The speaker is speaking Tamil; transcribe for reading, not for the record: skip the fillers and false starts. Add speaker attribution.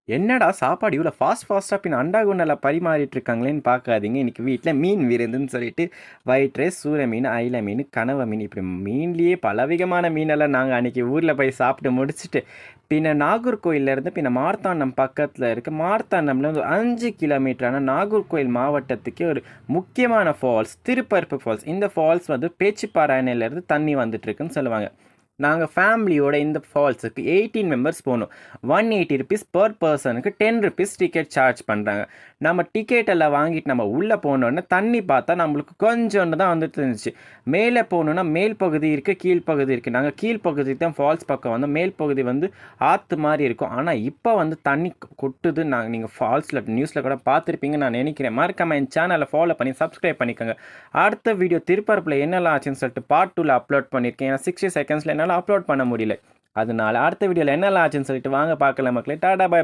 Speaker 1: என்னடா சாப்பாடு இவ்வளோ ஃபாஸ்ட்டாக பின்ன அண்டா குண்டல பரிமாறிட்டு இருக்காங்களேன்னு பார்க்காதீங்க. இன்றைக்கி வீட்டில் மீன் விருந்துன்னு சொல்லிட்டு ஒயிட் ரைஸ், சூர மீன், அயில மீன், கனவ மீன், இப்படி மீன்லேயே பலவிதமான மீனெல்லாம் நாங்கள் அன்றைக்கி ஊரில் போய் சாப்பிட்டு முடிச்சுட்டு பின்ன நாகர்கோயிலேருந்து பின்ன மார்த்தாண்டம் பக்கத்தில் இருக்க மார்த்தாண்டம்ல வந்து 5 கிலோமீட்டரான நாகர்கோயில் மாவட்டத்துக்கே ஒரு முக்கியமான ஃபால்ஸ் திருப்பரப்பு ஃபால்ஸ். இந்த ஃபால்ஸ் வந்து பேச்சிப்பாறை அணையிலேருந்து தண்ணி வந்துட்டுருக்குன்னு சொல்லுவாங்க. நாங்கள் ஃபேமிலியோட இந்த ஃபால்ஸுக்கு 18 மெம்பர்ஸ் போகணும். 180 ருபீஸ் பர் பர்சனுக்கு 10 ருபீஸ் டிக்கெட் சார்ஜ் பண்ணுறாங்க. நம்ம டிக்கெட் எல்லாம் வாங்கிட்டு நம்ம உள்ளே போனோடனே தண்ணி பார்த்தா நம்மளுக்கு கொஞ்சோண்டு தான் வந்துட்டு இருந்துச்சு. மேலே போகணுன்னா மேல் பகுதி இருக்குது, கீழ்ப்பகுதி இருக்குது. நாங்கள் கீழ்ப்பகுதிக்கு தான் ஃபால்ஸ் பக்கம் வந்து மேல் பகுதி வந்து ஆற்று மாதிரி இருக்கும். ஆனால் இப்போ வந்து தண்ணி கொட்டுது. நீங்கள் ஃபால்ஸில் நியூஸில் கூட பார்த்துருப்பீங்க நான் நினைக்கிறேன். மறக்காம என் சேனலை ஃபாலோ பண்ணி சப்ஸ்கிரைப் பண்ணிக்கோங்க. அடுத்த வீடியோ திருப்பரப்பில் என்னெல்லாம் ஆச்சுன்னு சொல்லிட்டு பார்ட் 2ல் அப்லோட் பண்ணியிருக்கேன். ஏன்னா 60 செகண்ட்ஸில் என்னால் அப்லோட் பண்ண முடியல. அதனால அடுத்த வீடியோவில் என்னெல்லாம் ஆச்சுன்னு சொல்லிட்டு வாங்க பார்க்கலாம் மக்களே. டாடா பாய்.